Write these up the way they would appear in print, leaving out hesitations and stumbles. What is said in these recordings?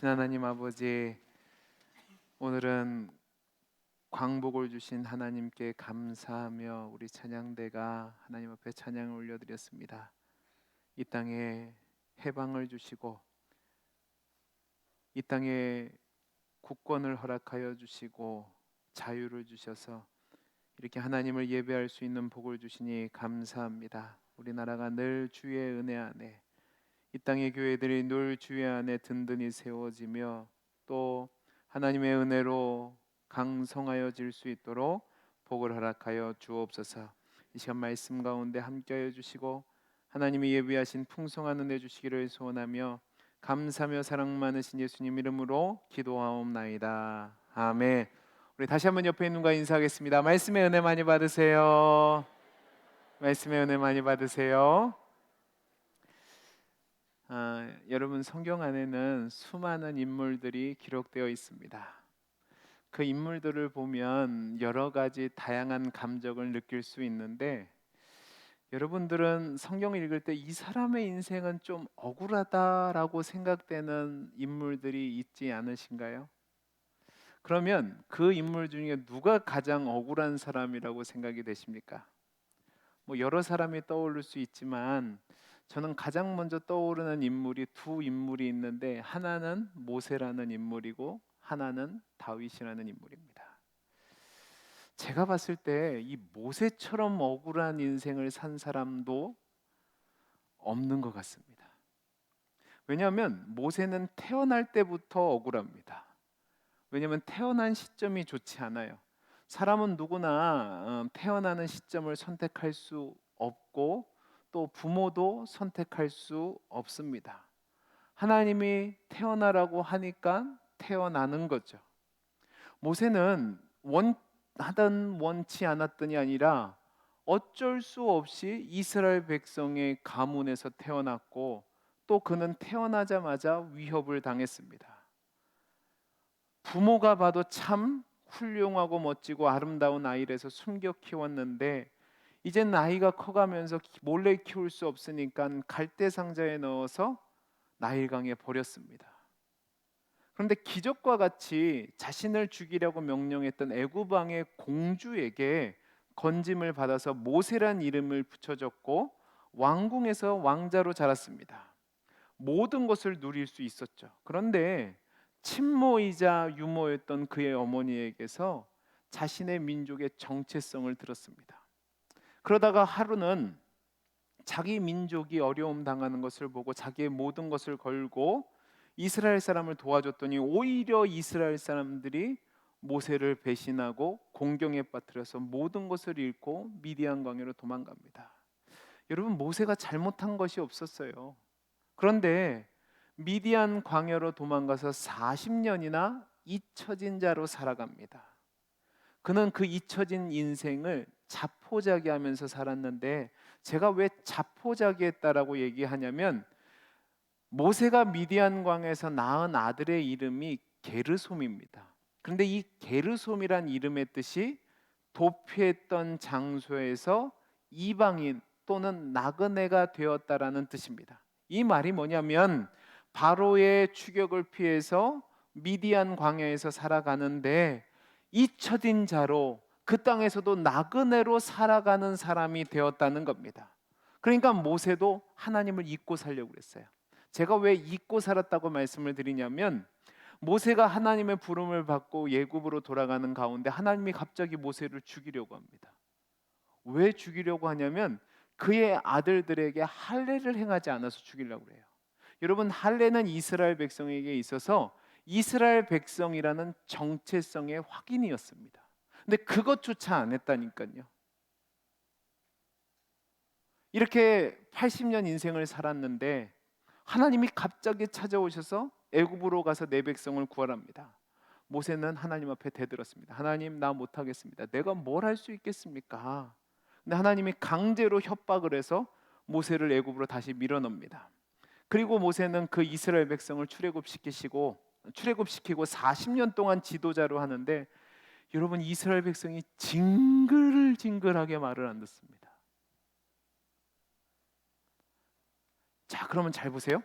하나님 아버지, 오늘은 광복을 주신 하나님께 감사하며 우리 찬양대가 하나님 앞에 찬양을 올려드렸습니다. 이 땅에 해방을 주시고 이 땅에 국권을 허락하여 주시고 자유를 주셔서 이렇게 하나님을 예배할 수 있는 복을 주시니 감사합니다. 우리나라가 늘 주의 은혜 안에, 이 땅의 교회들이 늘 주의 안에 든든히 세워지며 또 하나님의 은혜로 강성하여질 수 있도록 복을 허락하여 주옵소서. 이 시간 말씀 가운데 함께하여 주시고 하나님이 예비하신 풍성한 은혜 주시기를 소원하며 감사하며 사랑 많으신 예수님 이름으로 기도하옵나이다. 아멘. 우리 다시 한번 옆에 있는 분과 인사하겠습니다. 말씀의 은혜 많이 받으세요. 말씀의 은혜 많이 받으세요. 여러분, 성경 안에는 수많은 인물들이 기록되어 있습니다. 그 인물들을 보면 여러 가지 다양한 감정을 느낄 수 있는데, 여러분들은 성경을 읽을 때 이 사람의 인생은 좀 억울하다라고 생각되는 인물들이 있지 않으신가요? 그러면 그 인물 중에 누가 가장 억울한 사람이라고 생각이 되십니까? 여러 사람이 떠오를 수 있지만 저는 가장 먼저 떠오르는 인물이 두 인물이 있는데, 하나는 모세라는 인물이고 하나는 다윗이라는 인물입니다. 제가 봤을 때 이 모세처럼 억울한 인생을 산 사람도 없는 것 같습니다. 왜냐하면 모세는 태어날 때부터 억울합니다. 왜냐하면 태어난 시점이 좋지 않아요. 사람은 누구나 태어나는 시점을 선택할 수 없고 또 부모도 선택할 수 없습니다. 하나님이 태어나라고 하니까 태어나는 거죠. 모세는 원하든 원치 않았더니 아니라 어쩔 수 없이 이스라엘 백성의 가문에서 태어났고 또 그는 태어나자마자 위협을 당했습니다. 부모가 봐도 참 훌륭하고 멋지고 아름다운 아이라서 숨겨 키웠는데 이젠 아이가 커가면서 몰래 키울 수 없으니까 갈대 상자에 넣어서 나일강에 버렸습니다. 그런데 기적과 같이 자신을 죽이려고 명령했던 애굽 왕의 공주에게 건짐을 받아서 모세란 이름을 붙여줬고 왕궁에서 왕자로 자랐습니다. 모든 것을 누릴 수 있었죠. 그런데 친모이자 유모였던 그의 어머니에게서 자신의 민족의 정체성을 들었습니다. 그러다가 하루는 자기 민족이 어려움 당하는 것을 보고 자기의 모든 것을 걸고 이스라엘 사람을 도와줬더니 오히려 이스라엘 사람들이 모세를 배신하고 공경에 빠뜨려서 모든 것을 잃고 미디안 광야로 도망갑니다. 여러분, 모세가 잘못한 것이 없었어요. 그런데 미디안 광야로 도망가서 40년이나 잊혀진 자로 살아갑니다. 그는 그 잊혀진 인생을 자포자기하면서 살았는데, 제가 왜 자포자기했다라고 얘기하냐면 모세가 미디안 광야에서 낳은 아들의 이름이 게르솜입니다. 그런데 이 게르솜이란 이름의 뜻이 도피했던 장소에서 이방인 또는 나그네가 되었다라는 뜻입니다. 이 말이 뭐냐면 바로의 추격을 피해서 미디안 광야에서 살아가는데 잊혀진 자로 그 땅에서도 나그네로 살아가는 사람이 되었다는 겁니다. 그러니까 모세도 하나님을 잊고 살려고 그랬어요. 제가 왜 잊고 살았다고 말씀을 드리냐면 모세가 하나님의 부름을 받고 예굽으로 돌아가는 가운데 하나님이 갑자기 모세를 죽이려고 합니다. 왜 죽이려고 하냐면 그의 아들들에게 할례를 행하지 않아서 죽이려고 해요. 여러분, 할례는 이스라엘 백성에게 있어서 이스라엘 백성이라는 정체성의 확인이었습니다. 근데 그것조차 안 했다니까요. 이렇게 80년 인생을 살았는데 하나님이 갑자기 찾아오셔서 애굽으로 가서 내 백성을 구하랍니다. 모세는 하나님 앞에 대들었습니다. 하나님, 나 못하겠습니다. 내가 뭘 할 수 있겠습니까? 근데 하나님이 강제로 협박을 해서 모세를 애굽으로 다시 밀어넣습니다. 그리고 모세는 그 이스라엘 백성을 출애굽시키고 40년 동안 지도자로 하는데, 여러분, 이스라엘 백성이 징글징글하게 말을 안 듣습니다. 자, 그러면 잘 보세요.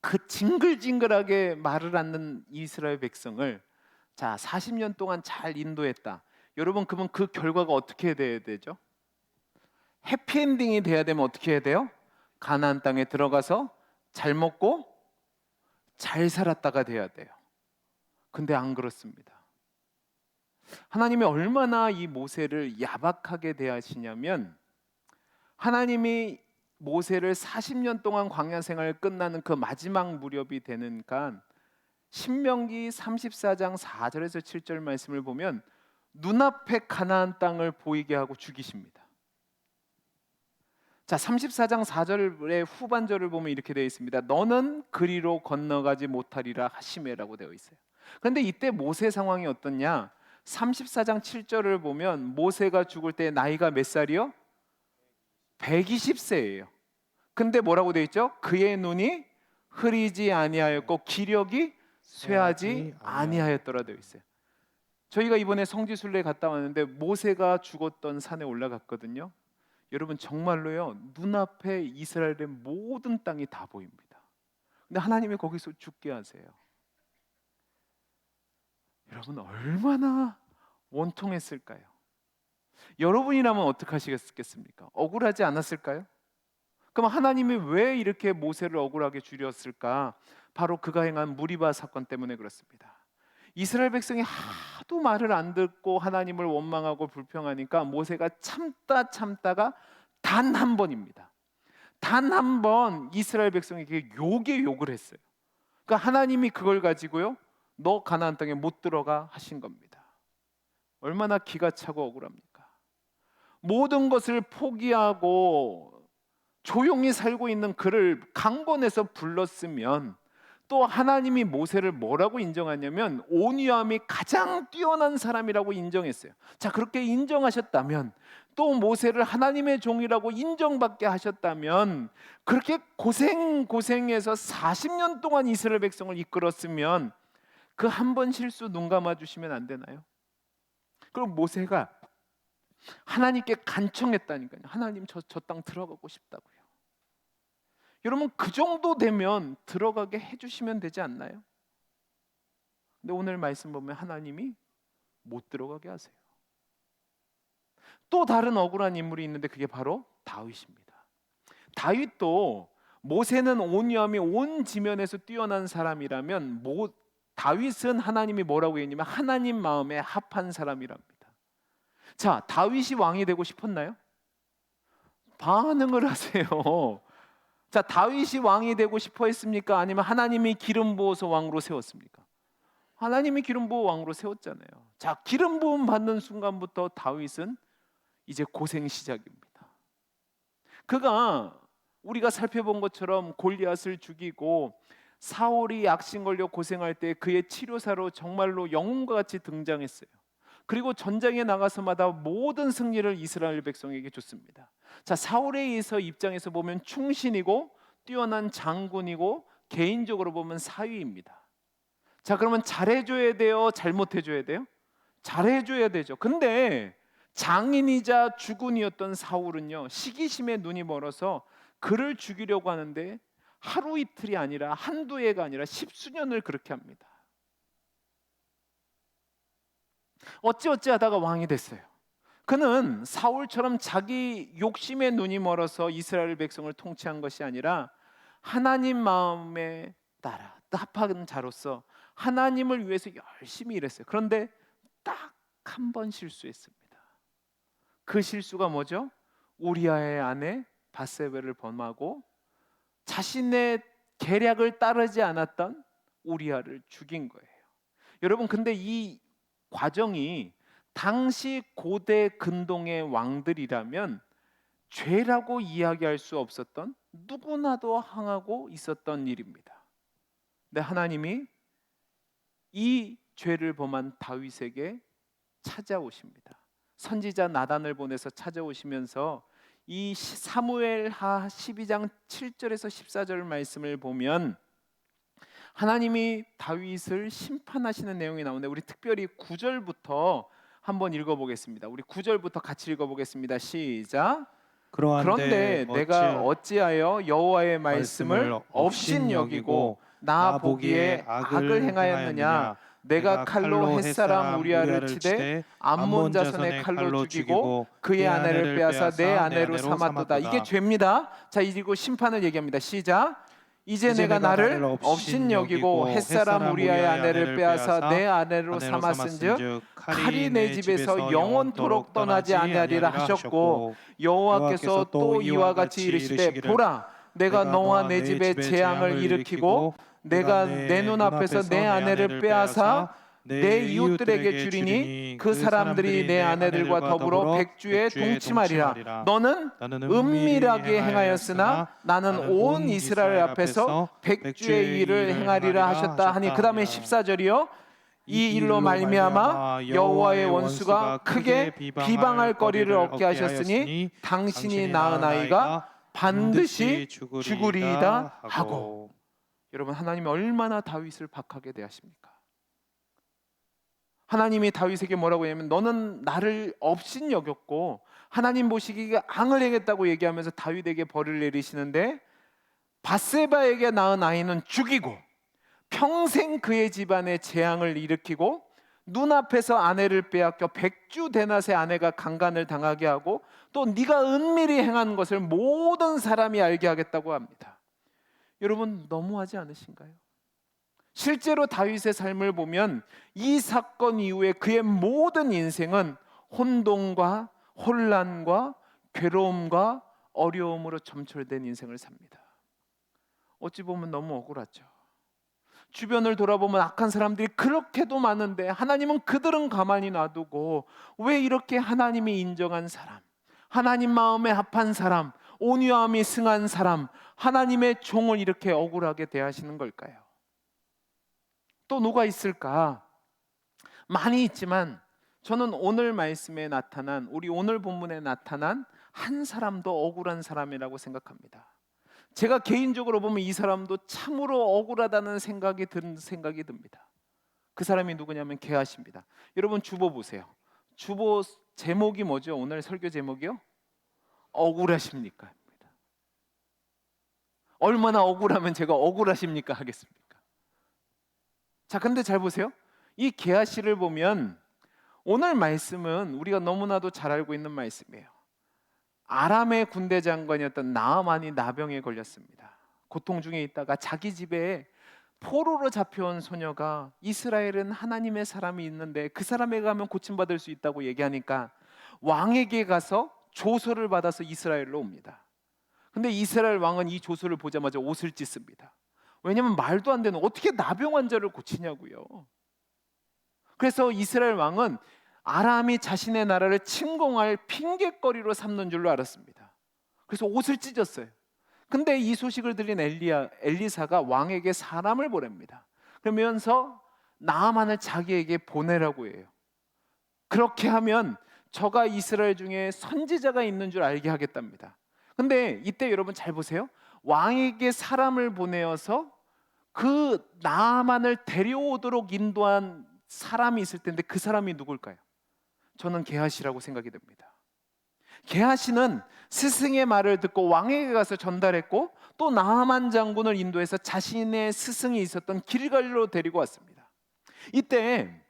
그 징글징글하게 말을 않는 이스라엘 백성을 40년 동안 잘 인도했다. 여러분, 그러면 그 결과가 어떻게 돼야 되죠? 해피엔딩이 돼야 되면 어떻게 해야 돼요? 가나안 땅에 들어가서 잘 먹고 잘 살았다가 돼야 돼요. 근데 안 그렇습니다. 하나님이 얼마나 이 모세를 야박하게 대하시냐면, 하나님이 모세를 40년 동안 광야 생활 끝나는 그 마지막 무렵이 되는가, 신명기 34장 4절에서 7절 말씀을 보면 눈앞에 가나안 땅을 보이게 하고 죽이십니다. 34장 4절의 후반절을 보면 이렇게 되어 있습니다. 너는 그리로 건너가지 못하리라 하시매라고 되어 있어요. 그런데 이때 모세 상황이 어떻냐? 34장 7절을 보면 모세가 죽을 때 나이가 몇 살이요? 120세예요. 근데 뭐라고 되어 있죠? 그의 눈이 흐리지 아니하였고 기력이 쇠하지 아니하였더라 되어 있어요. 저희가 이번에 성지순례 갔다 왔는데 모세가 죽었던 산에 올라갔거든요. 여러분, 정말로요, 눈앞에 이스라엘의 모든 땅이 다 보입니다. 근데 하나님이 거기서 죽게 하세요. 여러분, 얼마나 원통했을까요? 여러분이라면 어떻게 하시겠습니까? 억울하지 않았을까요? 그럼 하나님이 왜 이렇게 모세를 억울하게 죽였을까? 바로 그가 행한 무리바 사건 때문에 그렇습니다. 이스라엘 백성이 하도 말을 안 듣고 하나님을 원망하고 불평하니까 모세가 참다가 단 한 번입니다. 단 한 번 이스라엘 백성에게 욕을 했어요. 그러니까 하나님이 그걸 가지고요, 너 가나안 땅에 못 들어가 하신 겁니다. 얼마나 기가 차고 억울합니까? 모든 것을 포기하고 조용히 살고 있는 그를 강권해서 불렀으면, 또 하나님이 모세를 뭐라고 인정하냐면 온유함이 가장 뛰어난 사람이라고 인정했어요. 그렇게 인정하셨다면, 또 모세를 하나님의 종이라고 인정받게 하셨다면, 그렇게 고생해서 40년 동안 이스라엘 백성을 이끌었으면 그 한 번 실수 눈 감아 주시면 안 되나요? 그럼 모세가 하나님께 간청했다니까요. 하나님, 저 땅 들어가고 싶다고요. 여러분, 그 정도 되면 들어가게 해주시면 되지 않나요? 근데 오늘 말씀 보면 하나님이 못 들어가게 하세요. 또 다른 억울한 인물이 있는데 그게 바로 다윗입니다. 다윗도, 모세는 온유함이 온 지면에서 뛰어난 사람이라면 다윗은 하나님이 뭐라고 했냐면 하나님 마음에 합한 사람이랍니다. 다윗이 왕이 되고 싶었나요? 반응을 하세요. 다윗이 왕이 되고 싶어 했습니까? 아니면 하나님이 기름 부어서 왕으로 세웠습니까? 하나님이 기름 부어 왕으로 세웠잖아요. 기름 부음 받는 순간부터 다윗은 이제 고생 시작입니다. 그가 우리가 살펴본 것처럼 골리앗을 죽이고 사울이 약신 걸려 고생할 때 그의 치료사로 정말로 영웅과 같이 등장했어요. 그리고 전장에 나가서마다 모든 승리를 이스라엘 백성에게 줬습니다. 사울의 입장에서 보면 충신이고 뛰어난 장군이고 개인적으로 보면 사위입니다. 그러면 잘해줘야 돼요? 잘못해줘야 돼요? 잘해줘야 되죠. 근데 장인이자 주군이었던 사울은요, 시기심에 눈이 멀어서 그를 죽이려고 하는데 하루 이틀이 아니라 한두 해가 아니라 10수년을 그렇게 합니다. 어찌 하다가 왕이 됐어요. 그는 사울처럼 자기 욕심에 눈이 멀어서 이스라엘 백성을 통치한 것이 아니라 하나님 마음에 따라 합한 자로서 하나님을 위해서 열심히 일했어요. 그런데 딱 한 번 실수했습니다. 그 실수가 뭐죠? 우리아의 아내 밧세바를 범하고 자신의 계략을 따르지 않았던 우리아를 죽인 거예요. 여러분, 근데 이 과정이 당시 고대 근동의 왕들이라면 죄라고 이야기할 수 없었던, 누구나도 항하고 있었던 일입니다. 근데 하나님이 이 죄를 범한 다윗에게 찾아오십니다. 선지자 나단을 보내서 찾아오시면서 이 사무엘하 12장 7절에서 14절 말씀을 보면 하나님이 다윗을 심판하시는 내용이 나오는데, 우리 특별히 9절부터 한번 읽어보겠습니다. 우리 9절부터 같이 읽어보겠습니다. 시작. 그런데 그러한데 내가 어찌하여 여호와의 말씀을 업신여기고 나 보기에 악을 행하였느냐. 내가 칼로 햇사람 우리아를 치되 암몬 자손의 칼로 죽이고 그의 아내를 빼앗아 내 아내로 삼았도다. 이게 죄입니다. 자, 이리고 심판을 얘기합니다. 시작. 이제 내가 나를 업신여기고 햇사람 우리아의 아내를 빼앗아 내 아내로 삼았은즉 칼이 내 집에서 영원토록 떠나지 아니하리라 하셨고, 여호와께서 또 이와 같이 이르시되 보라, 내가 너와 내 집에 재앙을 일으키고 내가 내 눈앞에서 내 아내를 빼앗아 내 이웃들에게 주리니 그 사람들이 내 아내들과 더불어 백주에 동침하리라. 너는 은밀하게 행하였으나 나는 온 이스라엘 앞에서 백주의 일을 행하리라 하셨다 하니, 그 다음에 14절이요. 이 일로 말미암아 여호와의 원수가 크게 비방할 거리를 얻게 하셨으니 당신이 낳은 아이가 반드시 죽으리이다 하고. 여러분, 하나님이 얼마나 다윗을 박하게 대하십니까? 하나님이 다윗에게 뭐라고 하냐면, 너는 나를 업신여겼고 하나님 보시기에 앙을 행했다고 얘기하면서 다윗에게 벌을 내리시는데, 밧세바에게 낳은 아이는 죽이고 평생 그의 집안에 재앙을 일으키고 눈앞에서 아내를 빼앗겨 백주 대낮에 아내가 강간을 당하게 하고 또 네가 은밀히 행한 것을 모든 사람이 알게 하겠다고 합니다. 여러분, 너무하지 않으신가요? 실제로 다윗의 삶을 보면 이 사건 이후에 그의 모든 인생은 혼돈과 혼란과 괴로움과 어려움으로 점철된 인생을 삽니다. 어찌 보면 너무 억울하죠. 주변을 돌아보면 악한 사람들이 그렇게도 많은데 하나님은 그들은 가만히 놔두고 왜 이렇게 하나님이 인정한 사람, 하나님 마음에 합한 사람, 온유함이 승한 사람, 하나님의 종을 이렇게 억울하게 대하시는 걸까요? 또 누가 있을까? 많이 있지만 저는 오늘 말씀에 나타난, 우리 오늘 본문에 나타난 한 사람도 억울한 사람이라고 생각합니다. 제가 개인적으로 보면 이 사람도 참으로 억울하다는 생각이 듭니다. 그 사람이 누구냐면 게하시입니다. 여러분, 주보 보세요. 주보 제목이 뭐죠? 오늘 설교 제목이요? 억울하십니까? 얼마나 억울하면 제가 억울하십니까 하겠습니까? 자, 근데 잘 보세요. 이 게하시를 보면 오늘 말씀은 우리가 너무나도 잘 알고 있는 말씀이에요. 아람의 군대 장관이었던 나아만이 나병에 걸렸습니다. 고통 중에 있다가 자기 집에 포로로 잡혀온 소녀가 이스라엘은 하나님의 사람이 있는데 그 사람에게 가면 고침받을 수 있다고 얘기하니까 왕에게 가서 조서를 받아서 이스라엘로 옵니다. 근데 이스라엘 왕은 이 조서를 보자마자 옷을 찢습니다. 왜냐하면 말도 안 되는, 어떻게 나병 환자를 고치냐고요. 그래서 이스라엘 왕은 아람이 자신의 나라를 침공할 핑계거리로 삼는 줄로 알았습니다. 그래서 옷을 찢었어요. 근데 이 소식을 들린 엘리사가 왕에게 사람을 보냅니다. 그러면서 나아만을 자기에게 보내라고 해요. 그렇게 하면 저가 이스라엘 중에 선지자가 있는 줄 알게 하겠답니다. 근데 이때 여러분 잘 보세요. 왕에게 사람을 보내어서 그 나아만을 데려오도록 인도한 사람이 있을 텐데 그 사람이 누굴까요? 저는 게하시라고 생각이 됩니다. 게하시는 스승의 말을 듣고 왕에게 가서 전달했고 또 나아만 장군을 인도해서 자신의 스승이 있었던 길갈로 데리고 왔습니다. 이때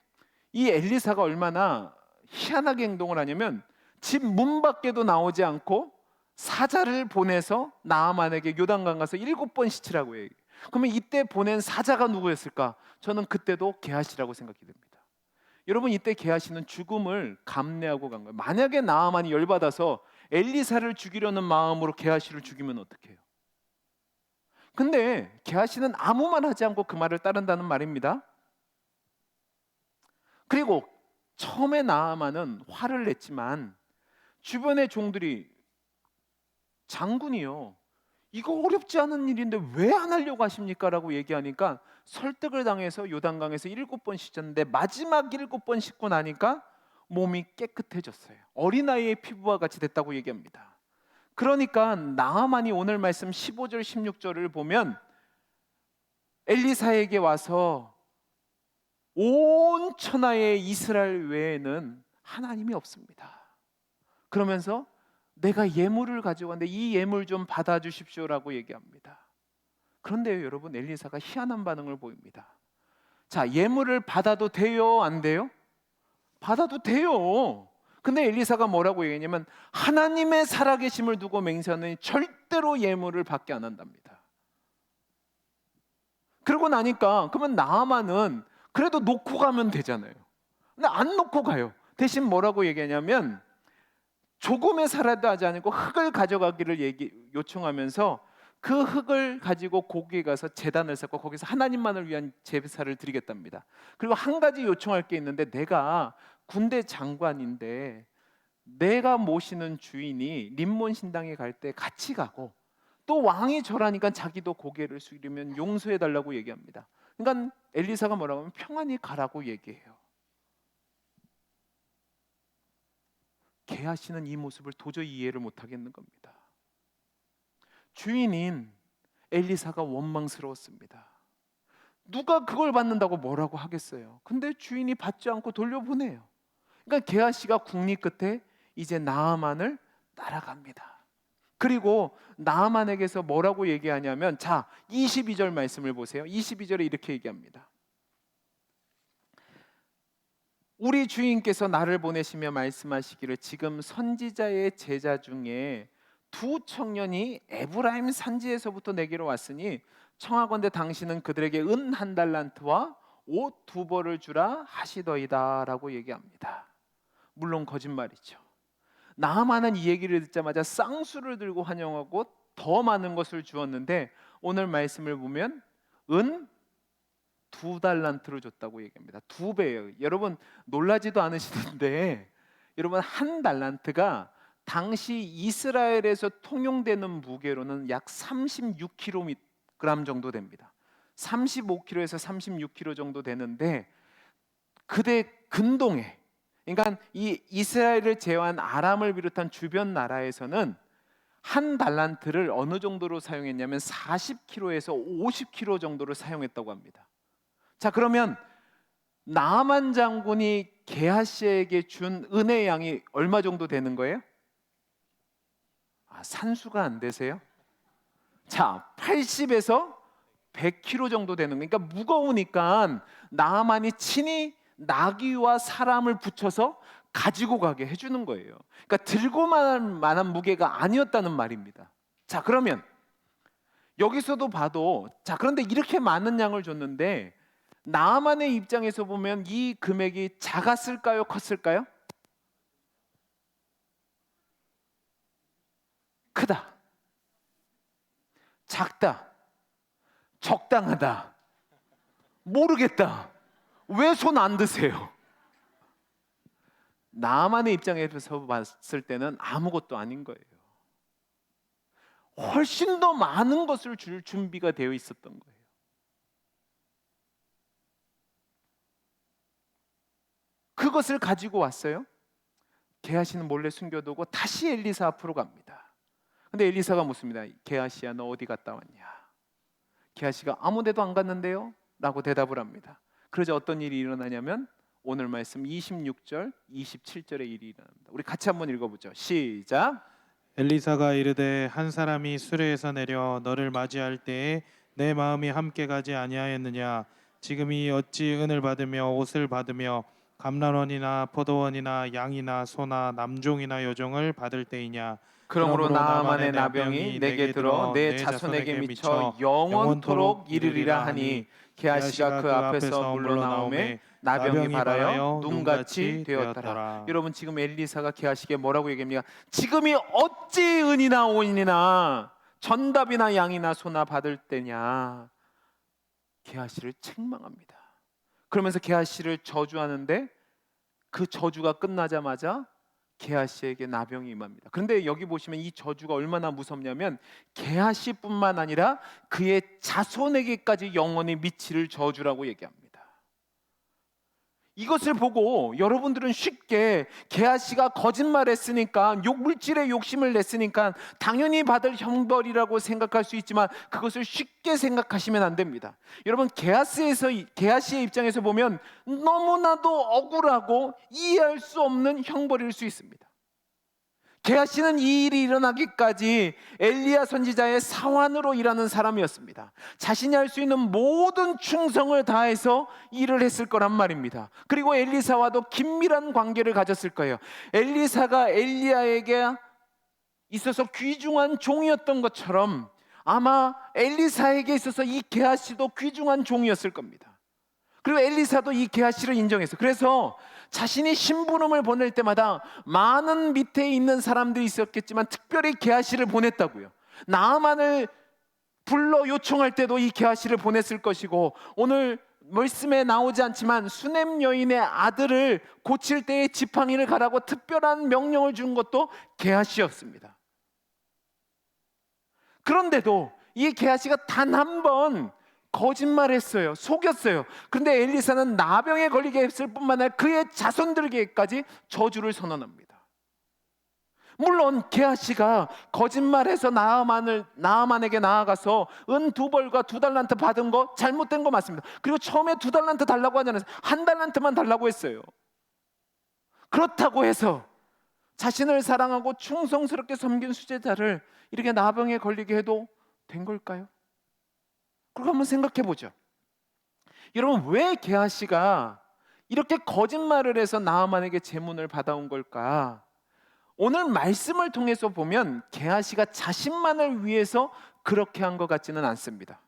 이 엘리사가 얼마나 희한하게 행동을 하냐면 집 문 밖에도 나오지 않고 사자를 보내서 나아만에게 요단강 가서 7번 씻으라고 해요. 그러면 이때 보낸 사자가 누구였을까? 저는 그때도 게하시라고 생각이 됩니다. 여러분, 이때 게하시는 죽음을 감내하고 간 거예요. 만약에 나아만이 열받아서 엘리사를 죽이려는 마음으로 게하시를 죽이면 어떡해요? 근데 게하시는 아무 말 하지 않고 그 말을 따른다는 말입니다. 그리고 처음에 나아만은 화를 냈지만 주변의 종들이, 장군이요, 이거 어렵지 않은 일인데 왜 안 하려고 하십니까? 라고 얘기하니까 설득을 당해서 요단강에서 7번 씻었는데 마지막 7번 씻고 나니까 몸이 깨끗해졌어요. 어린아이의 피부와 같이 됐다고 얘기합니다. 그러니까 나아만이 오늘 말씀 15절 16절을 보면 엘리사에게 와서 온 천하의 이스라엘 외에는 하나님이 없습니다. 그러면서 내가 예물을 가져왔는데 이 예물 좀 받아주십시오라고 얘기합니다. 그런데요, 여러분, 엘리사가 희한한 반응을 보입니다. 자, 예물을 받아도 돼요, 안 돼요? 받아도 돼요. 근데 엘리사가 뭐라고 얘기했냐면 하나님의 살아계심을 두고 맹세하는 절대로 예물을 받게 안 한답니다. 그러고 나니까 그러면 나아만은 그래도 놓고 가면 되잖아요. 근데 안 놓고 가요. 대신 뭐라고 얘기하냐면 조금의 살아도 하지 않고 흙을 가져가기를 요청하면서 그 흙을 가지고 고기에 가서 제단을 쌓고 거기서 하나님만을 위한 제사를 드리겠답니다. 그리고 한 가지 요청할 게 있는데, 내가 군대 장관인데 내가 모시는 주인이 림몬 신당에 갈 때 같이 가고 또 왕이 절하니까 자기도 고개를 숙이면 용서해 달라고 얘기합니다. 그러니까 엘리사가 뭐라고 하면 평안히 가라고 얘기해요. 게하시는 이 모습을 도저히 이해를 못 하겠는 겁니다. 주인인 엘리사가 원망스러웠습니다. 누가 그걸 받는다고 뭐라고 하겠어요? 근데 주인이 받지 않고 돌려보내요. 그러니까 게하시가 궁리 끝에 이제 나아만을 따라갑니다. 그리고 나아만에게서 뭐라고 얘기하냐면, 자, 22절 말씀을 보세요. 22절에 이렇게 얘기합니다. 우리 주인께서 나를 보내시며 말씀하시기를 지금 선지자의 제자 중에 두 청년이 에브라임 산지에서부터 내게로 왔으니 청하건대 당신은 그들에게 은 1달란트와 옷 2벌을 주라 하시더이다 라고 얘기합니다. 물론 거짓말이죠. 나아만은 이 얘기를 듣자마자 쌍수를 들고 환영하고 더 많은 것을 주었는데, 오늘 말씀을 보면 은 2달란트로 줬다고 얘기합니다. 2배예요. 여러분 놀라지도 않으시는데, 여러분 1달란트가 당시 이스라엘에서 통용되는 무게로는 약 36kg 정도 됩니다. 35kg에서 36kg 정도 되는데, 그때 근동에, 그러니까 이 이스라엘을 제외한 아람을 비롯한 주변 나라에서는 1달란트를 어느 정도로 사용했냐면 40kg에서 50kg 정도를 사용했다고 합니다. 자, 그러면 나아만 장군이 게하시에게 준 은혜의 양이 얼마 정도 되는 거예요? 산수가 안 되세요? 자, 80에서 100kg 정도 되는 거예요. 그러니까 무거우니까 나아만이 친히 나귀와 사람을 붙여서 가지고 가게 해주는 거예요. 그러니까 들고 만한 무게가 아니었다는 말입니다. 자, 그러면 여기서도 봐도, 자, 그런데 이렇게 많은 양을 줬는데 나아만의 입장에서 보면 이 금액이 작았을까요? 컸을까요? 크다, 작다, 적당하다, 모르겠다. 왜 손 안 드세요? 나만의 입장에서 봤을 때는 아무것도 아닌 거예요. 훨씬 더 많은 것을 줄 준비가 되어 있었던 거예요. 그것을 가지고 왔어요. 게하시는 몰래 숨겨두고 다시 엘리사 앞으로 갑니다. 근데 엘리사가 묻습니다. 게하시야, 너 어디 갔다 왔냐? 게하시가 아무 데도 안 갔는데요? 라고 대답을 합니다. 그러자 어떤 일이 일어나냐면 오늘 말씀 26절, 27절의 일이 일어납니다. 우리 같이 한번 읽어보죠. 시작. 엘리사가 이르되 한 사람이 수레에서 내려 너를 맞이할 때에 내 마음이 함께 가지 아니하였느냐? 지금이 어찌 은을 받으며 옷을 받으며 감람원이나 포도원이나 양이나 소나 남종이나 여종을 받을 때이냐? 그러므로 나아만의 나병이 내게 들어 내 자손에게 미쳐 영원토록 이르리라 하니 게하시가 그 앞에서 물러나오매 나병이 발하여 눈같이 되었더라. 여러분, 지금 엘리사가 게하시에게 뭐라고 얘기합니까? 지금이 어찌 은이나 오인이나 전답이나 양이나 소나 받을 때냐? 게하시를 책망합니다. 그러면서 게하시를 저주하는데 그 저주가 끝나자마자 게하시에게 나병이 임합니다. 그런데 여기 보시면 이 저주가 얼마나 무섭냐면 게하시뿐만 아니라 그의 자손에게까지 영원히 미칠 저주라고 얘기합니다. 이것을 보고 여러분들은 쉽게 게하시가 거짓말했으니까 물질에 욕심을 냈으니까 당연히 받을 형벌이라고 생각할 수 있지만 그것을 쉽게 생각하시면 안 됩니다. 여러분, 게하시의 입장에서 보면 너무나도 억울하고 이해할 수 없는 형벌일 수 있습니다. 게하시는 이 일이 일어나기까지 엘리야 선지자의 사환으로 일하는 사람이었습니다. 자신이 할 수 있는 모든 충성을 다해서 일을 했을 거란 말입니다. 그리고 엘리사와도 긴밀한 관계를 가졌을 거예요. 엘리사가 엘리야에게 있어서 귀중한 종이었던 것처럼 아마 엘리사에게 있어서 이 게하시도 귀중한 종이었을 겁니다. 그리고 엘리사도 이 게하시를 인정했어요. 그래서 자신이 심부름을 보낼 때마다 많은 밑에 있는 사람들이 있었겠지만 특별히 게하시를 보냈다고요. 나아만을 불러 요청할 때도 이 게하시를 보냈을 것이고, 오늘 말씀에 나오지 않지만 수넴 여인의 아들을 고칠 때에 지팡이를 가라고 특별한 명령을 준 것도 게하시였습니다. 그런데도 이 게하시가 단 한 번 거짓말했어요. 속였어요. 그런데 엘리사는 나병에 걸리게 했을 뿐만 아니라 그의 자손들에게까지 저주를 선언합니다. 물론 게하시가 거짓말해서 나아만에게 나아가서 은 2벌과 2달란트 받은 거 잘못된 거 맞습니다. 그리고 처음에 2달란트 달라고 하지 않았어요. 1달란트만 달라고 했어요. 그렇다고 해서 자신을 사랑하고 충성스럽게 섬긴 수제자를 이렇게 나병에 걸리게 해도 된 걸까요? 그거 한번 생각해 보죠. 여러분, 왜 게하시가 이렇게 거짓말을 해서 나아만에게 제문을 받아온 걸까? 오늘 말씀을 통해서 보면 게하시가 자신만을 위해서 그렇게 한 것 같지는 않습니다.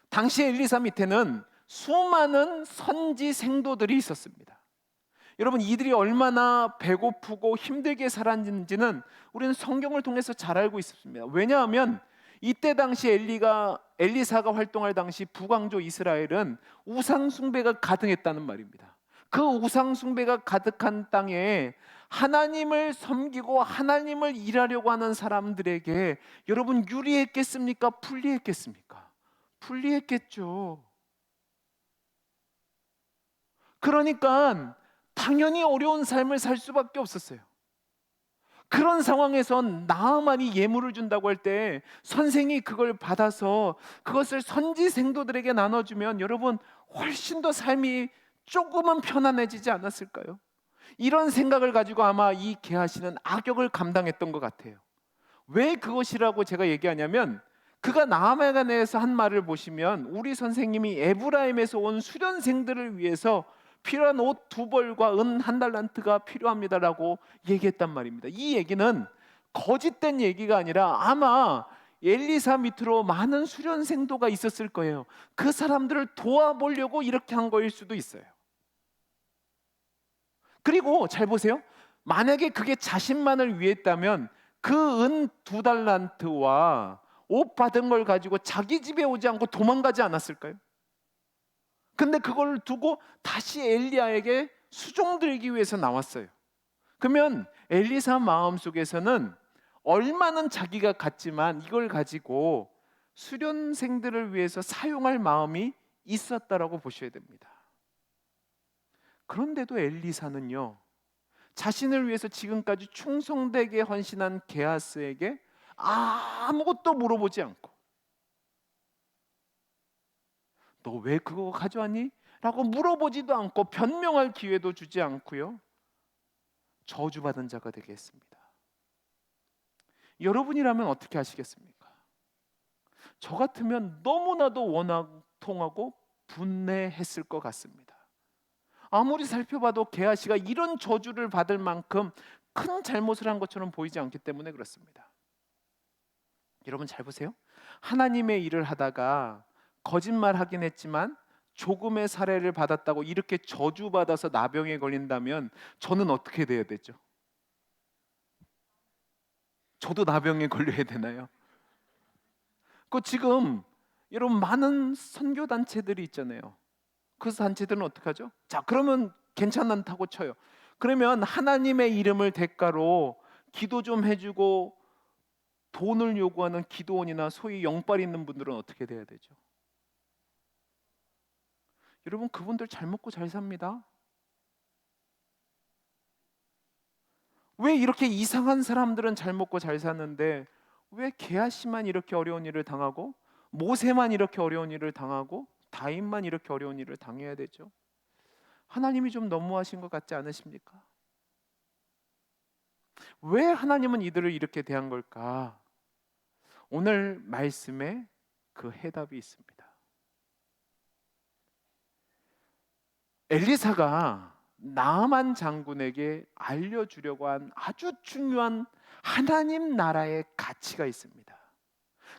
당시 엘리사 밑에는 수많은 선지 생도들이 있었습니다. 여러분, 이들이 얼마나 배고프고 힘들게 살았는지는 우리는 성경을 통해서 잘 알고 있습니다. 왜냐하면 이때 당시 엘리사가 활동할 당시 북왕조 이스라엘은 우상 숭배가 가득했다는 말입니다. 그 우상 숭배가 가득한 땅에 하나님을 섬기고 하나님을 일하려고 하는 사람들에게 여러분 유리했겠습니까? 불리했겠습니까? 불리했겠죠. 그러니까 당연히 어려운 삶을 살 수밖에 없었어요. 그런 상황에서 나아만이 예물을 준다고 할 때 선생이 그걸 받아서 그것을 선지 생도들에게 나눠주면 여러분 훨씬 더 삶이 조금은 편안해지지 않았을까요? 이런 생각을 가지고 아마 이 게하시는 악역을 감당했던 것 같아요. 왜 그것이라고 제가 얘기하냐면, 그가 나아만에 대해서 한 말을 보시면 우리 선생님이 에브라임에서 온 수련생들을 위해서 필요한 옷 2벌과 은 1달란트가 필요합니다라고 얘기했단 말입니다. 이 얘기는 거짓된 얘기가 아니라 아마 엘리사 밑으로 많은 수련생도가 있었을 거예요. 그 사람들을 도와보려고 이렇게 한 거일 수도 있어요. 그리고 잘 보세요. 만약에 그게 자신만을 위했다면 그 은 2달란트와 옷 받은 걸 가지고 자기 집에 오지 않고 도망가지 않았을까요? 근데 그걸 두고 다시 엘리야에게 수종들기 위해서 나왔어요. 그러면 엘리사 마음속에서는 얼마는 자기가 갖지만 이걸 가지고 수련생들을 위해서 사용할 마음이 있었다라고 보셔야 됩니다. 그런데도 엘리사는요, 자신을 위해서 지금까지 충성되게 헌신한 게하스에게 아무것도 물어보지 않고 너 왜 그거 가져왔니? 라고 물어보지도 않고 변명할 기회도 주지 않고요, 저주받은 자가 되게 했습니다. 여러분이라면 어떻게 하시겠습니까? 저 같으면 너무나도 원통하고 분해했을 것 같습니다. 아무리 살펴봐도 게하시가 이런 저주를 받을 만큼 큰 잘못을 한 것처럼 보이지 않기 때문에 그렇습니다. 여러분 잘 보세요. 하나님의 일을 하다가 거짓말하긴 했지만 조금의 사례를 받았다고 이렇게 저주받아서 나병에 걸린다면 저는 어떻게 돼야 되죠? 저도 나병에 걸려야 되나요? 그 지금 여러분 많은 선교 단체들이 있잖아요. 그 단체들은 어떻게 하죠? 자, 그러면 괜찮다고 쳐요. 그러면 하나님의 이름을 대가로 기도 좀 해주고 돈을 요구하는 기도원이나 소위 영빨 있는 분들은 어떻게 돼야 되죠? 여러분 그분들 잘 먹고 잘 삽니다. 왜 이렇게 이상한 사람들은 잘 먹고 잘 사는데 왜 게하시만 이렇게 어려운 일을 당하고 모세만 이렇게 어려운 일을 당하고 다윗만 이렇게 어려운 일을 당해야 되죠? 하나님이 좀 너무하신 것 같지 않으십니까? 왜 하나님은 이들을 이렇게 대한 걸까? 오늘 말씀에 그 해답이 있습니다. 엘리사가 나아만 장군에게 알려주려고 한 아주 중요한 하나님 나라의 가치가 있습니다.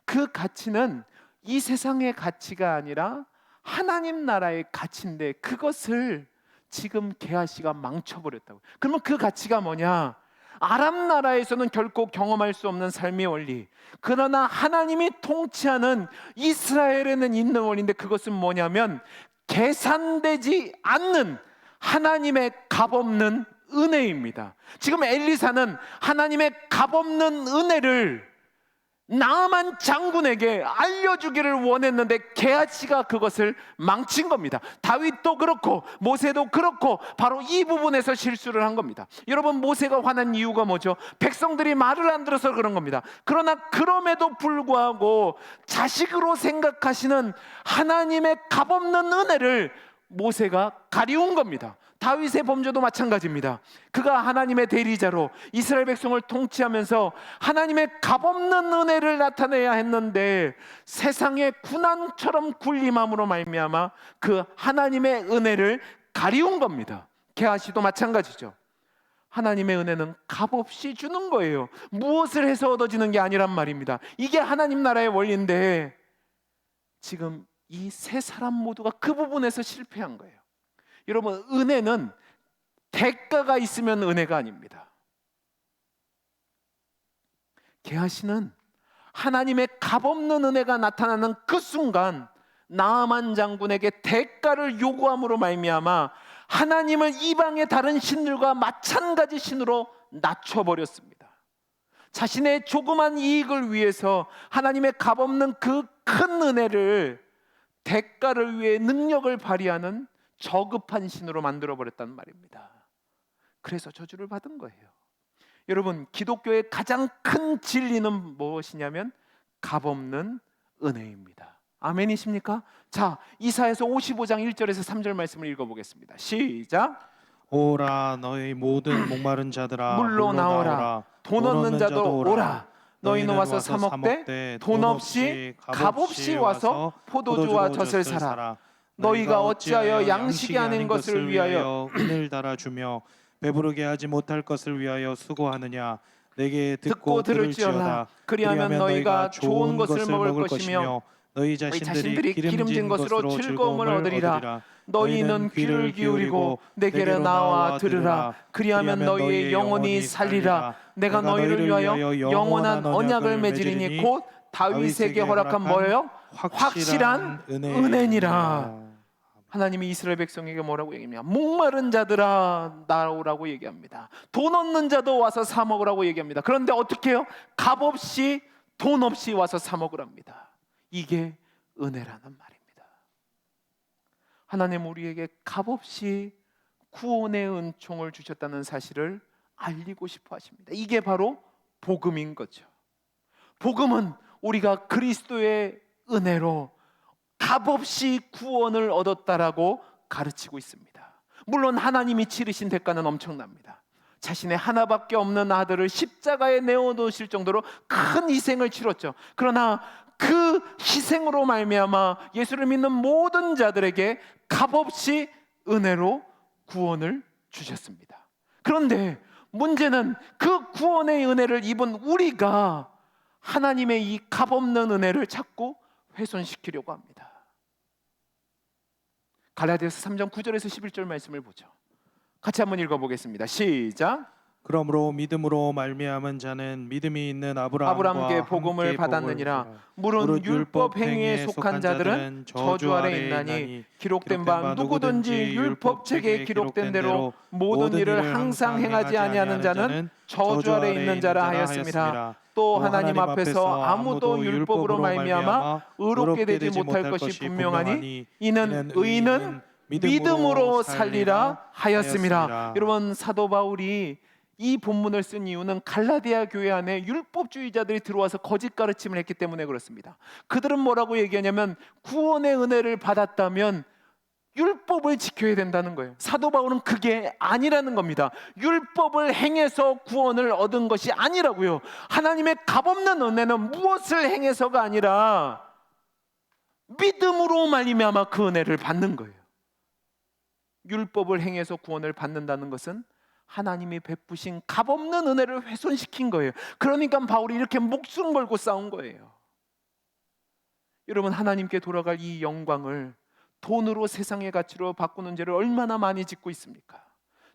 그 가치는 이 세상의 가치가 아니라 하나님 나라의 가치인데 그것을 지금 게하시가 망쳐버렸다고. 그러면 그 가치가 뭐냐? 아람 나라에서는 결코 경험할 수 없는 삶의 원리, 그러나 하나님이 통치하는 이스라엘에는 있는 원리인데 그것은 뭐냐면 계산되지 않는 하나님의 값없는 은혜입니다. 지금 엘리사는 하나님의 값없는 은혜를 나아만 장군에게 알려주기를 원했는데 게하시가 그것을 망친 겁니다. 다윗도 그렇고 모세도 그렇고 바로 이 부분에서 실수를 한 겁니다. 여러분, 모세가 화난 이유가 뭐죠? 백성들이 말을 안 들어서 그런 겁니다. 그러나 그럼에도 불구하고 자식으로 생각하시는 하나님의 값없는 은혜를 모세가 가리운 겁니다. 다윗의 범죄도 마찬가지입니다. 그가 하나님의 대리자로 이스라엘 백성을 통치하면서 하나님의 값없는 은혜를 나타내야 했는데 세상의 군왕처럼 군림함으로 말미암아 그 하나님의 은혜를 가리운 겁니다. 게하시도 마찬가지죠. 하나님의 은혜는 값없이 주는 거예요. 무엇을 해서 얻어지는 게 아니란 말입니다. 이게 하나님 나라의 원리인데 지금 이 세 사람 모두가 그 부분에서 실패한 거예요. 여러분, 은혜는 대가가 있으면 은혜가 아닙니다. 게하시는 하나님의 값없는 은혜가 나타나는 그 순간 나아만 장군에게 대가를 요구함으로 말미암아 하나님을 이방의 다른 신들과 마찬가지 신으로 낮춰버렸습니다. 자신의 조그만 이익을 위해서 하나님의 값없는 그 큰 은혜를 대가를 위해 능력을 발휘하는 저급한 신으로 만들어버렸단 말입니다. 그래서 저주를 받은 거예요. 여러분, 기독교의 가장 큰 진리는 무엇이냐면 값없는 은혜입니다. 아멘이십니까? 자, 이사야서 55장 1절에서 3절 말씀을 읽어보겠습니다. 시작. 오라 너희 모든 목마른 자들아 물로 나오라. 돈 얻는 자도 오라. 너희는 와서 사 먹되 돈 없이 값없이 와서 포도주와 젖을 사라. 너희가 어찌하여 양식이 아닌 것을 위하여 은을 달아주며 배부르게 하지 못할 것을 위하여 수고하느냐. 내게 듣고 들을지어다. 그리하면 너희가 좋은 것을 먹을 것이며 너희 자신들이 기름진 것으로 즐거움을 얻으리라. 너희는 귀를 기울이고 내게로 나와 들으라. 그리하면 너희의 영혼이 살리라. 내가 너희를 위하여 영원한 언약을 맺으리니 곧 다윗에게 허락한 뭐예요? 확실한 은혜니라. 하나님이 이스라엘 백성에게 뭐라고 얘기합니까? 목마른 자들아 나오라고 얘기합니다. 돈 없는 자도 와서 사 먹으라고 얘기합니다. 그런데 어떻게 해요? 값없이 돈 없이 와서 사 먹으랍니다. 이게 은혜라는 말입니다. 하나님 우리에게 값없이 구원의 은총을 주셨다는 사실을 알리고 싶어 하십니다. 이게 바로 복음인 거죠. 복음은 우리가 그리스도의 은혜로 값없이 구원을 얻었다라고 가르치고 있습니다. 물론 하나님이 치르신 대가는 엄청납니다. 자신의 하나밖에 없는 아들을 십자가에 내어놓으실 정도로 큰 희생을 치렀죠. 그러나 그 희생으로 말미암아 예수를 믿는 모든 자들에게 값없이 은혜로 구원을 주셨습니다. 그런데 문제는 그 구원의 은혜를 입은 우리가 하나님의 이 값없는 은혜를 자꾸 훼손시키려고 합니다. 갈라디아서 3장 9절에서 11절 말씀을 보죠. 같이 한번 읽어보겠습니다. 시작. 그러므로 믿음으로 말미암은 자는 믿음이 있는 아브라함께 복음을 받았느니라. 물은 율법 행위에 속한 자들은 저주 아래 있나니 기록된 바 누구든지 율법책에 기록된 대로 모든 일을 항상 행하지 아니하는 자는 저주 아래 있는 자라 하였습니다. 또 하나님 앞에서 아무도 율법으로 말미암아 의롭게 되지 못할 것이 분명하니 이는 의인은 믿음으로 살리라 하였습니다. 여러분, 사도 바울이 이 본문을 쓴 이유는 갈라디아 교회 안에 율법주의자들이 들어와서 거짓 가르침을 했기 때문에 그렇습니다. 그들은 뭐라고 얘기하냐면 구원의 은혜를 받았다면 율법을 지켜야 된다는 거예요. 사도 바울은 그게 아니라는 겁니다. 율법을 행해서 구원을 얻은 것이 아니라고요. 하나님의 값없는 은혜는 무엇을 행해서가 아니라 믿음으로 말미암아 그 은혜를 받는 거예요. 율법을 행해서 구원을 받는다는 것은 하나님이 베푸신 값없는 은혜를 훼손시킨 거예요. 그러니까 바울이 이렇게 목숨 걸고 싸운 거예요. 여러분, 하나님께 돌아갈 이 영광을 돈으로, 세상의 가치로 바꾸는 죄를 얼마나 많이 짓고 있습니까?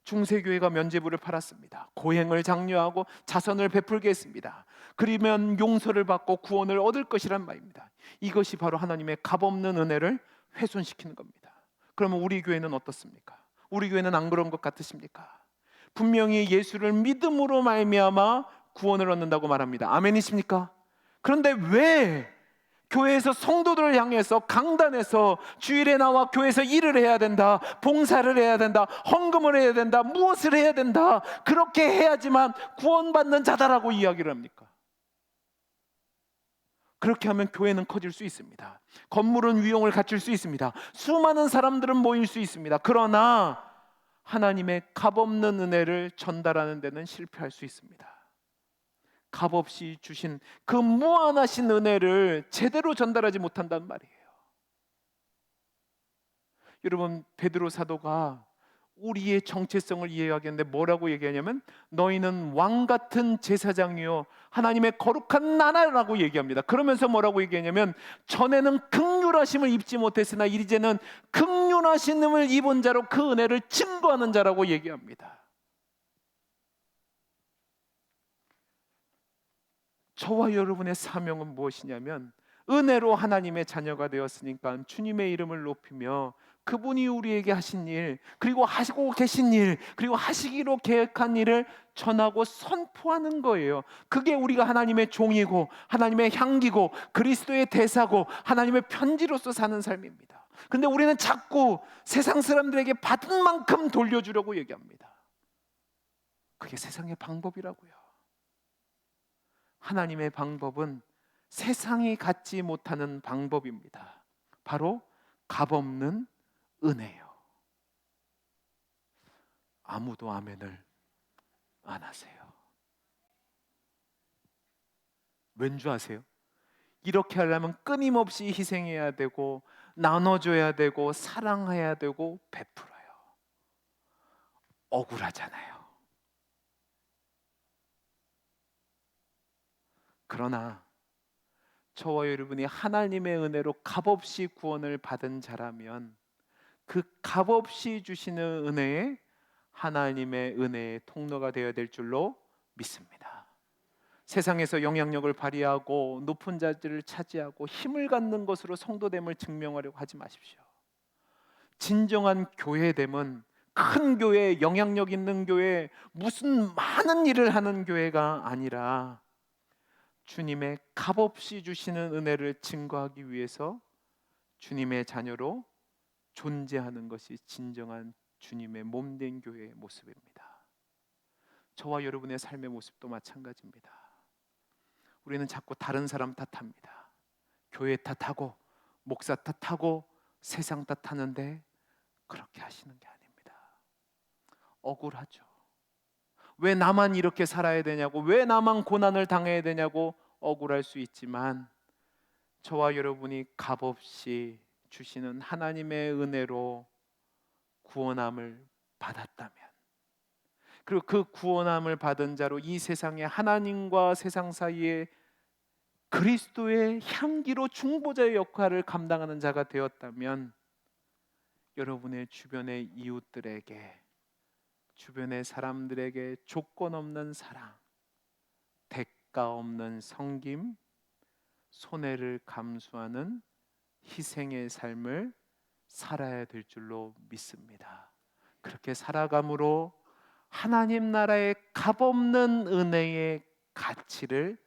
중세교회가 면죄부를 팔았습니다. 고행을 장려하고 자선을 베풀게 했습니다. 그러면 용서를 받고 구원을 얻을 것이란 말입니다. 이것이 바로 하나님의 값없는 은혜를 훼손시키는 겁니다. 그러면 우리 교회는 어떻습니까? 우리 교회는 안 그런 것 같으십니까? 분명히 예수를 믿음으로 말미암아 구원을 얻는다고 말합니다. 아멘이십니까? 그런데 왜 교회에서 성도들을 향해서 강단에서 주일에 나와 교회에서 일을 해야 된다, 봉사를 해야 된다, 헌금을 해야 된다, 무엇을 해야 된다, 그렇게 해야지만 구원받는 자다라고 이야기를 합니까? 그렇게 하면 교회는 커질 수 있습니다. 건물은 위용을 갖출 수 있습니다. 수많은 사람들은 모일 수 있습니다. 그러나 하나님의 값없는 은혜를 전달하는 데는 실패할 수 있습니다. 값없이 주신 그 무한하신 은혜를 제대로 전달하지 못한단 말이에요. 여러분, 베드로 사도가 우리의 정체성을 이해하겠는데 뭐라고 얘기하냐면 너희는 왕 같은 제사장이요 하나님의 거룩한 나라라고 얘기합니다. 그러면서 뭐라고 얘기하냐면 전에는 긍휼하심을 입지 못했으나 이제는 긍휼하심을 입은 자로 그 은혜를 증거하는 자라고 얘기합니다. 저와 여러분의 사명은 무엇이냐면 은혜로 하나님의 자녀가 되었으니까 주님의 이름을 높이며 그분이 우리에게 하신 일, 그리고 하시고 계신 일, 그리고 하시기로 계획한 일을 전하고 선포하는 거예요. 그게 우리가 하나님의 종이고 하나님의 향기고 그리스도의 대사고 하나님의 편지로서 사는 삶입니다. 근데 우리는 자꾸 세상 사람들에게 받은 만큼 돌려주려고 얘기합니다. 그게 세상의 방법이라고요. 하나님의 방법은 세상이 갖지 못하는 방법입니다. 바로 값없는 은혜요. 아무도 아멘을 안 하세요. 왠 줄 아세요? 이렇게 하려면 끊임없이 희생해야 되고 나눠줘야 되고 사랑해야 되고 베풀어요. 억울하잖아요. 그러나 저와 여러분이 하나님의 은혜로 값없이 구원을 받은 자라면 그 값없이 주시는 은혜에 하나님의 은혜의 통로가 되어야 될 줄로 믿습니다. 세상에서 영향력을 발휘하고 높은 자리를 차지하고 힘을 갖는 것으로 성도됨을 증명하려고 하지 마십시오. 진정한 교회됨은 큰 교회, 영향력 있는 교회, 무슨 많은 일을 하는 교회가 아니라 주님의 값없이 주시는 은혜를 증거하기 위해서 주님의 자녀로 존재하는 것이 진정한 주님의 몸된 교회의 모습입니다. 저와 여러분의 삶의 모습도 마찬가지입니다. 우리는 자꾸 다른 사람 탓합니다. 교회 탓하고 목사 탓하고 세상 탓하는데 그렇게 하시는 게 아닙니다. 억울하죠. 왜 나만 이렇게 살아야 되냐고, 왜 나만 고난을 당해야 되냐고 억울할 수 있지만 저와 여러분이 값없이 주시는 하나님의 은혜로 구원함을 받았다면, 그리고 그 구원함을 받은 자로 이 세상에 하나님과 세상 사이에 그리스도의 향기로 중보자의 역할을 감당하는 자가 되었다면 여러분의 주변의 이웃들에게, 주변의 사람들에게 조건 없는 사랑, 대가 없는 섬김, 손해를 감수하는 희생의 삶을 살아야 될 줄로 믿습니다. 그렇게 살아감으로 하나님 나라의 값없는 은혜의 가치를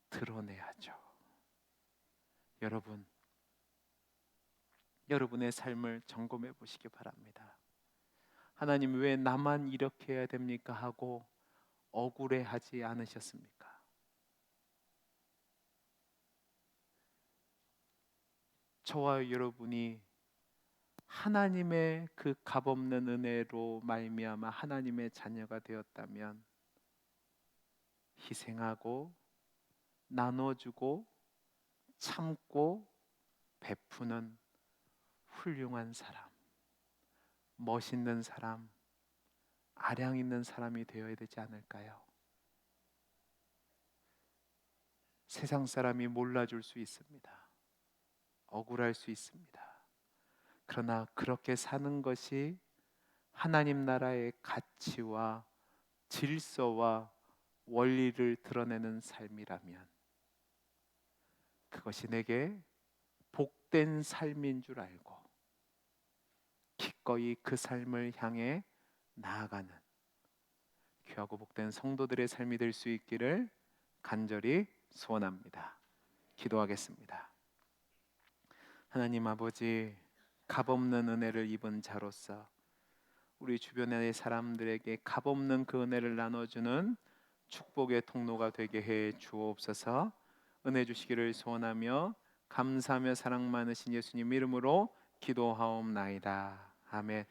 드러내야죠. 여러분, 여러분의 삶을 점검해 보시기 바랍니다. 하나님 왜 나만 이렇게 해야 됩니까? 하고 억울해하지 않으셨습니까? 저와 여러분이 하나님의 그 값없는 은혜로 말미암아 하나님의 자녀가 되었다면 희생하고 나눠주고 참고 베푸는 훌륭한 사람, 멋있는 사람, 아량 있는 사람이 되어야 되지 않을까요? 세상 사람이 몰라줄 수 있습니다. 억울할 수 있습니다. 그러나 그렇게 사는 것이 하나님 나라의 가치와 질서와 원리를 드러내는 삶이라면 그것이 내게 복된 삶인 줄 알고 기꺼이 그 삶을 향해 나아가는 귀하고 복된 성도들의 삶이 될 수 있기를 간절히 소원합니다. 기도하겠습니다. 하나님 아버지, 값없는 은혜를 입은 자로서 우리 주변의 사람들에게 값없는 그 은혜를 나눠주는 축복의 통로가 되게 해 주옵소서. 은혜 주시기를 소원하며 감사하며 사랑 많으신 예수님 이름으로 기도하옵나이다. 아멘.